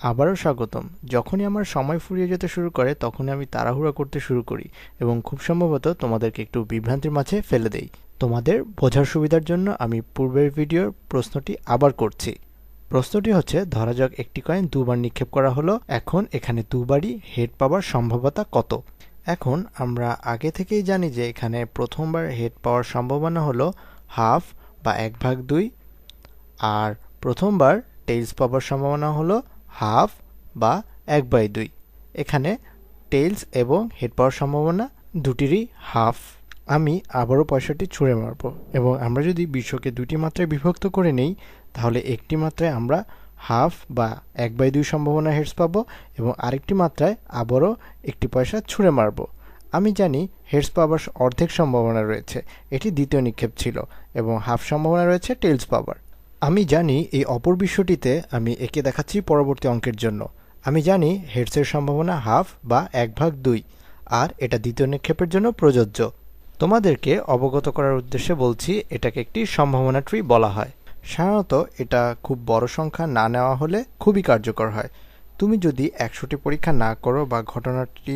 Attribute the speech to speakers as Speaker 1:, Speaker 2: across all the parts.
Speaker 1: আবারও স্বাগতম। যখনই আমার সময় ফুরিয়ে যেতে শুরু করে তখনই আমি তাড়াহুড়া করতে শুরু করি এবং খুব সম্ভবত তোমাদেরকে একটু বিভ্রান্তির মাঝে ফেলে দেই। তোমাদের বোঝার সুবিধার জন্য আমি পূর্বের ভিডিওর প্রশ্নটি আবার করছি। প্রশ্নটি হচ্ছে, ধরা যাক একটি কয়েন দুবার নিক্ষেপ করা হলো, এখন এখানে দুবারই হেড পাওয়ার সম্ভাবনা কত? এখন আমরা আগে থেকেই জানি যে এখানে প্রথমবার হেড পাওয়ার সম্ভাবনা হলো হাফ বা 1/2, আর প্রথমবার টেইলস পাওয়ার সম্ভাবনা হলো হাফ বা 1/2। এখানে টেইলস এবং হেড পাওয়ার সম্ভাবনা দুটিরই হাফ। আমি আবারও পয়সাটি ছুঁড়ে মারব এবং আমরা যদি বিশ্বকে দুটি মাত্রায় বিভক্ত করে নেই, তাহলে একটি মাত্রায় আমরা হাফ বা 1/2 সম্ভাবনা হেডস পাবো এবং আরেকটি মাত্রায় আবারও একটি পয়সা ছুঁড়ে মারব। আমি জানি হেডস পাওয়ার অর্ধেক সম্ভাবনা রয়েছে, এটি দ্বিতীয় নিক্ষেপ ছিল, এবং হাফ সম্ভাবনা রয়েছে টেইলস পাওয়ার। আমি জানি এই অপর বিশ্বটিতে আমি একে দেখাচ্ছি পরবর্তী অঙ্কের জন্য। আমি জানি হেডসের সম্ভাবনা হাফ বা 1/2, আর এটা দ্বিতীয় নিক্ষেপের জন্য প্রযোজ্য। তোমাদেরকে অবগত করার উদ্দেশ্যে বলছি, এটাকে একটি সম্ভাবনা ট্রি বলা হয়। সাধারণত এটা খুব বড় সংখ্যা না নেওয়া হলে খুবই কার্যকর হয়। তুমি যদি 100টি পরীক্ষা না করো বা ঘটনাটি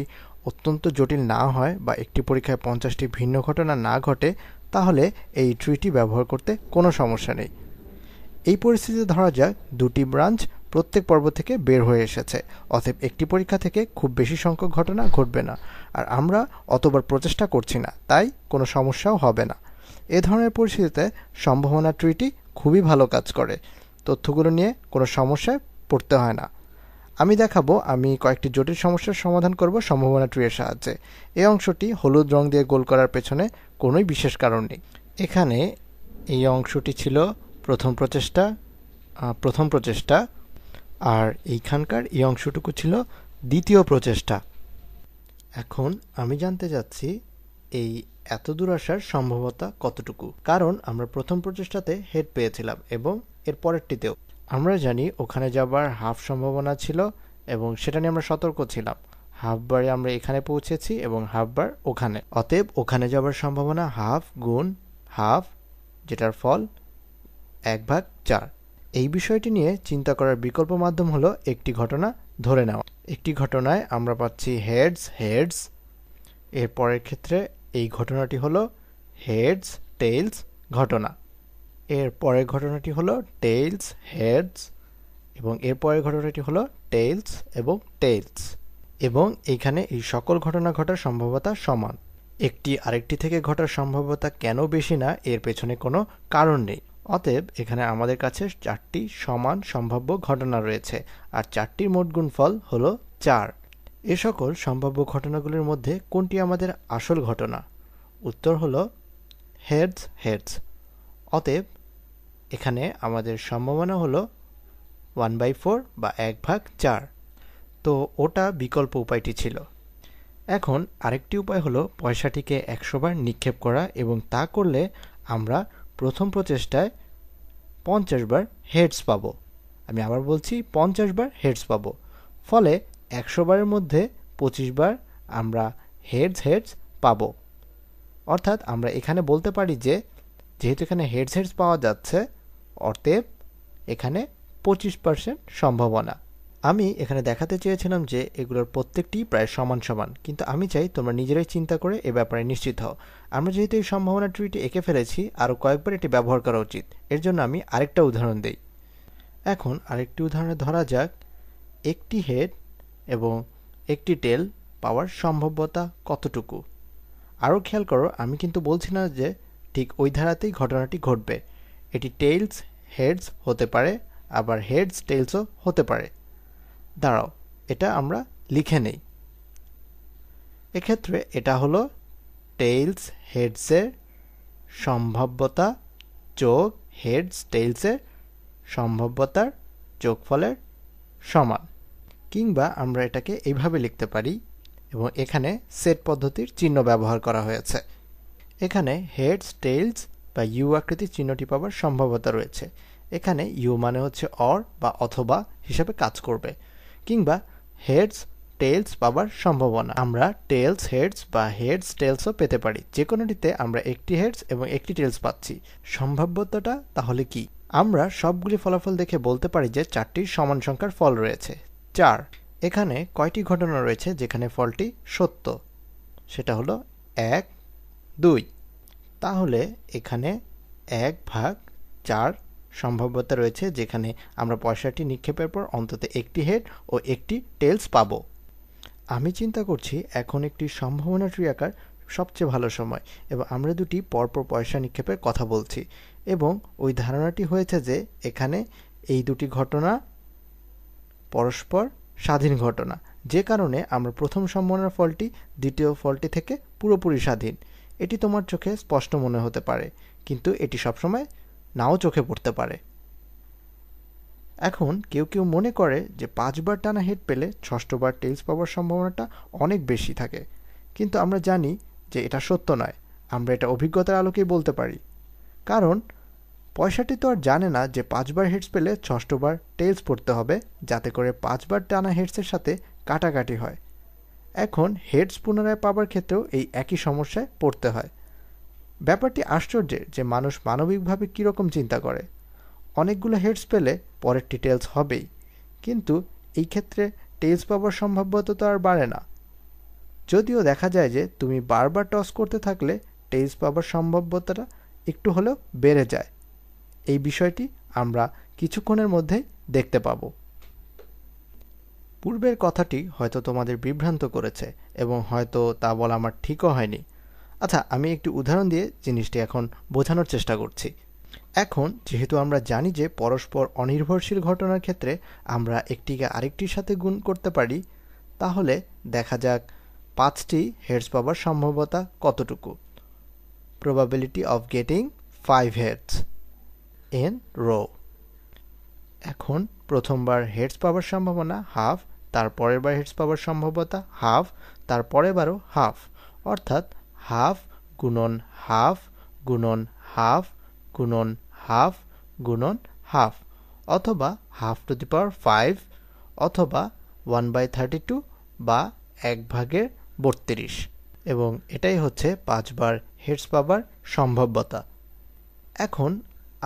Speaker 1: অত্যন্ত জটিল না হয় বা একটি পরীক্ষায় 50টি ভিন্ন ঘটনা না ঘটে, তাহলে এই ট্রিটি ব্যবহার করতে কোনো সমস্যা নেই। এই পরিস্থিতিতে ধরা যাক দুটি ব্রাঞ্চ প্রত্যেক পর্ব থেকে বের হয়ে এসেছে, অতএব একটি পরীক্ষা থেকে খুব বেশি সংখ্যক ঘটনা ঘটবে না, আর আমরা অতবার প্রচেষ্টা করছি না, তাই কোনো সমস্যাও হবে না। এ ধরনের পরিস্থিতিতে সম্ভাবনা ট্রিটি খুবই ভালো কাজ করে। তথ্যগুলো নিয়ে কোনো সমস্যায় পড়তে হয় না। আমি দেখাবো আমি কয়েকটি জটিল সমস্যার সমাধান করব সম্ভাবনা ট্রি এর সাহায্যে। এই অংশটি হলুদ রং দিয়ে গোল করার পেছনে কোনোই বিশেষ কারণ নেই। এখানে এই অংশটি ছিল প্রথম প্রচেষ্টা, আর এইখানকার এই অংশটুকু ছিল দ্বিতীয় প্রচেষ্টা। এখন আমি জানতে চাচ্ছি এই এত দূর আসার সম্ভাবনা কতটুকু, কারণ আমরা প্রথম প্রচেষ্টাতে হেড পেয়েছিলাম এবং এর পরেরটিতেও। আমরা জানি ওখানে যাবার হাফ সম্ভাবনা ছিল এবং সেটা নিয়ে আমরা সতর্ক ছিলাম। হাফ বারে আমরা এখানে পৌঁছেছি এবং হাফ বার ওখানে, অতএব ওখানে যাবার সম্ভাবনা হাফ গুণ হাফ, যেটার ফল 1/4। এই বিষয়টি নিয়ে চিন্তা করার বিকল্প মাধ্যম হলো একটি ঘটনা ধরে নেওয়া। একটি ঘটনায় আমরা পাচ্ছি হেডস হেডস, এর পরের ক্ষেত্রে এই ঘটনাটি হলো হেডস টেইলস ঘটনা, এর পরের ঘটনাটি হলো টেইলস হেডস, এবং এর পরের ঘটনাটি হলো টেইলস এবং টেইলস, এবং এইখানে এই সকল ঘটনা ঘটার সম্ভাবনা সমান। একটি আরেকটি থেকে ঘটার সম্ভাবনা কেন বেশি না, এর পেছনে কোনো কারণ নেই। অতএব এখানে আমাদের কাছে 4টি সমান সম্ভাব্য ঘটনা রয়েছে, আর 4টির মোট গুণফল হলো 4। এ সকল সম্ভাব্য ঘটনাগুলির মধ্যে কোনটি আমাদের আসল ঘটনা? উত্তর হলো হেডস হেডস। অতএব এখানে আমাদের সম্ভাবনা হলো 1/4 বা 1/4। তো ওটা বিকল্প উপায়টি ছিল। এখন আরেকটি উপায় হলো পয়সাটিকে 100 বার নিক্ষেপ করা, এবং তা করলে আমরা প্রথম প্রচেষ্টায় 50 বার হেডস পাবো। আমি আবার বলছি 50 বার হেডস পাবো। ফলে 100 বারের মধ্যে 25 বার আমরা হেডস হেডস পাবো। অর্থাৎ আমরা এখানে বলতে পারি যে যেহেতু এখানে হেডস হেডস পাওয়া যাচ্ছে, অতএব এখানে 25% সম্ভাবনা। আমি এখানে দেখাতে চেয়েছিলাম যে এগুলোর প্রত্যেকটি প্রায় সমান সমান, কিন্তু আমি চাই তোমরা নিজেরাই চিন্তা করে এ ব্যাপারে নিশ্চিত হও। আমরা যেহেতু এই সম্ভাবনা ট্রিটি এঁকে ফেলেছি, আরও কয়েকবার এটি ব্যবহার করা উচিত। এর জন্য আমি আরেকটা উদাহরণ দেই। এখন আরেকটি উদাহরণে ধরা যাক একটি হেড এবং একটি টেল পাওয়ার সম্ভাব্যতা কতটুকু। আরও খেয়াল করো, আমি কিন্তু বলছি না যে ঠিক ওই ধারাতেই ঘটনাটি ঘটবে। এটি টেইলস হেডস হতে পারে, আবার হেডস টেইলসও হতে পারে। দাঁড়াও, এটা আমরা লিখে নেই। এক্ষেত্রে এটা হলো টেইলস হেডসের সম্ভাব্যতা যোগ হেডস টেইলসের সম্ভাব্যতার যোগফলের সমান। কিংবা আমরা এটাকে এইভাবে লিখতে পারি, এবং এখানে সেট পদ্ধতির চিহ্ন ব্যবহার করা হয়েছে। এখানে হেডস টেইলস বা ইউ আকৃতির চিহ্নটি পাওয়ার সম্ভাব্যতা রয়েছে। এখানে ইউ মানে হচ্ছে অর বা অথবা হিসাবে কাজ করবে। কিংবা হেডস টেইলস পাওয়ার সম্ভাবনা, আমরা টেইলস হেডস বা হেডস টেইলসও পেতে পারি। যে কোনোটিতে আমরা একটি হেডস এবং একটি টেইলস পাচ্ছি। সম্ভাব্যতাটা তাহলে কি? আমরা সবগুলি ফলাফল দেখে বলতে পারি যে 4টির সমান সংখ্যার ফল রয়েছে, 4। এখানে কয়টি ঘটনা রয়েছে যেখানে ফলটি সত্য? সেটা হলো 1, 2। তাহলে এখানে 1/4 সম্ভাব্যতা রয়েছে যেখানে আমরা পয়সাটি নিক্ষেপের পর অন্তত একটি হেড ও একটি টেলস পাবো। আমি চিন্তা করছি এখন একটি সম্ভাবনা ট্রি আঁকার সবচেয়ে ভালো সময়, এবং আমরা দুটি পরপর পয়সা নিক্ষেপের কথা বলছি, এবং ওই ধারণাটি হয়েছে যে এখানে এই দুটি ঘটনা পরস্পর স্বাধীন ঘটনা, যে কারণে আমরা প্রথম সম্ভাবনার ফলটি দ্বিতীয় ফলটি থেকে পুরোপুরি স্বাধীন। এটি তোমার চোখে স্পষ্ট মনে হতে পারে, কিন্তু এটি সবসময় নাও চোখে পড়তে পারে। এখন কেউ কেউ মনে করে যে 5 বার টানা হেড পেলে 6বার টেলস পাওয়ার সম্ভাবনাটা অনেক বেশি থাকে, কিন্তু আমরা জানি যে এটা সত্য নয়। আমরা এটা অভিজ্ঞতার আলোকেই বলতে পারি, কারণ পয়সাটি তো আর জানে না যে 5 বার হেডস পেলে 6বার টেলস পড়তে হবে, যাতে করে 5 বার টানা হেডসের সাথে কাটাকাটি হয়। এখন হেডস পুনরায় পাবার ক্ষেত্রেও এই একই সমস্যায় পড়তে হয়। ব্যাপারটি আশ্চর্যের যে মানুষ মানবিকভাবে কীরকম চিন্তা করে। অনেকগুলো হেডস পেলে পরেরটি টেলস হবেই, কিন্তু এই ক্ষেত্রে টেলস পাবার সম্ভাব্যতা তো আর বাড়ে না। যদিও দেখা যায় যে তুমি বারবার টস করতে থাকলে টেলস পাবার সম্ভাব্যতাটা একটু হলেও বেড়ে যায়। এই বিষয়টি আমরা কিছুক্ষণের মধ্যেই দেখতে পাব। পূর্বের কথাটি হয়তো তোমাদের বিভ্রান্ত করেছে, এবং হয়তো তা বলা আমার ঠিকও হয়নি। আচ্ছা, আমি একটি উদাহরণ দিয়ে জিনিসটি এখন বোঝানোর চেষ্টা করছি। এখন যেহেতু আমরা জানি যে পরস্পর অনির্ভরশীল ঘটনার ক্ষেত্রে আমরা একটিকে আরেকটির সাথে গুণ করতে পারি, তাহলে দেখা যাক 5টি হেডস পাবার সম্ভাব্যতা কতটুকু। probability of getting 5 heads in row। এখন প্রথমবার হেডস পাওয়ার সম্ভাবনা হাফ, তারপরের বার হেডস পাওয়ার সম্ভাব্যতা হাফ, তারপরের বারও হাফ, অর্থাৎ হাফ গুণন হাফ গুণন হাফ গুণন হাফ গুণন হাফ, অথবা হাফ টু দি পাওয়ার 5, অথবা 1/32 বা 1/32, এবং এটাই হচ্ছে 5 বার হেডস পাবার সম্ভাব্যতা। এখন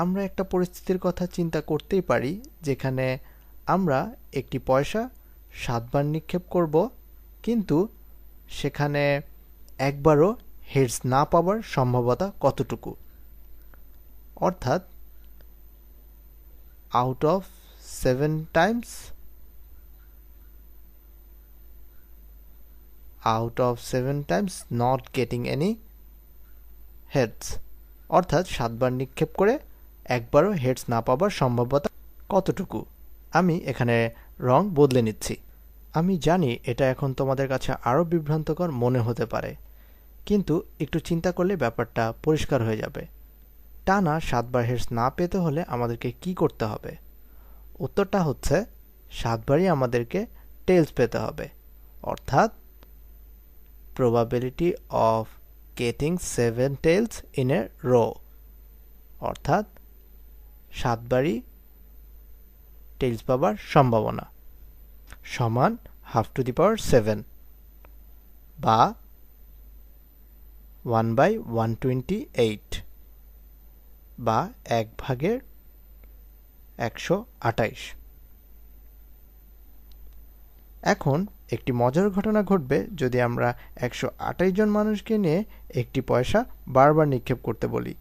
Speaker 1: আমরা একটা পরিস্থিতির কথা চিন্তা করতেই পারি যেখানে আমরা একটি পয়সা 7 বার নিক্ষেপ করব, কিন্তু সেখানে একবারও হেডস না পাওয়ার সম্ভাব্যতা কতটুকু। অর্থাৎ out of 7 times not getting any heads, অর্থাৎ 7 বার নিক্ষেপ করে একবারও হেডস না পাবার সম্ভাব্যতা কতটুকু। আমি এখানে রং বদলে নিচ্ছি। আমি জানি এটা এখন তোমাদের কাছে আরও বিভ্রান্তকর মনে হতে পারে, কিন্তু একটু চিন্তা করলে ব্যাপারটা পরিষ্কার হয়ে যাবে। টানা 7 বার হেডস না পেতে হলে আমাদেরকে কি করতে হবে? উত্তরটা হচ্ছে 7 বারই আমাদেরকে টেলস পেতে হবে, অর্থাৎ probability of getting 7 tails in a row, অর্থাৎ 7 বারই টেলস পাবার সম্ভাবনা সমান হাফ টু দি পাওয়ার 7 বা 1/128 বা 1/128। এখন একটি মজার ঘটনা ঘটবে যদি আমরা 128 জন মানুষকে নিয়ে একটি পয়সা বারবার নিক্ষেপ করতে বলি।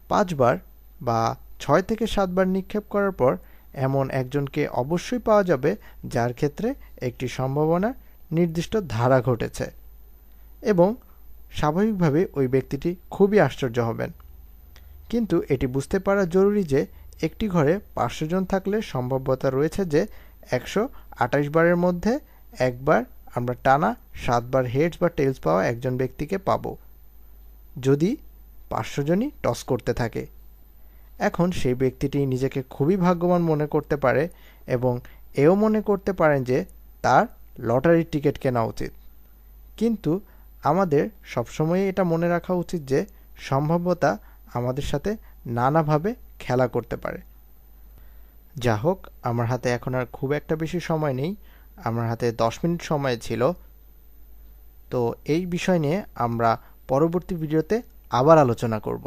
Speaker 1: 5 বার বা 6 থেকে 7 বার নিক্ষেপ করার পর এমন একজনকে অবশ্যই পাওয়া যাবে যার ক্ষেত্রে একটি সম্ভাবনার নির্দিষ্ট ধারা ঘটেছে, এবং স্বাভাবিকভাবে ওই ব্যক্তিটি খুবই আশ্চর্য হবেন। কিন্তু এটি বুঝতে পারা জরুরি যে একটি ঘরে 500 জন থাকলে সম্ভাব্যতা রয়েছে যে 128 বারের মধ্যে একবার আমরা টানা 7 বার হেডস বা টেলস পাওয়া একজন ব্যক্তিকে পাব, যদি 500 জনই টস করতে থাকে। এখন সেই ব্যক্তিটি নিজেকে খুবই ভাগ্যবান মনে করতে পারে, এবং এও মনে করতে পারেন যে তার লটারির টিকিট কেনা উচিত। কিন্তু আমাদের সবসময় এটা মনে রাখা উচিত যে সম্ভাব্যতা আমাদের সাথে নানাভাবে খেলা করতে পারে। যা হোক, আমার হাতে এখন আর খুব একটা বেশি সময় নেই, আমার হাতে 10 মিনিট সময় ছিল। তো এই বিষয় নিয়ে আমরা পরবর্তী ভিডিওতে আবার আলোচনা করব।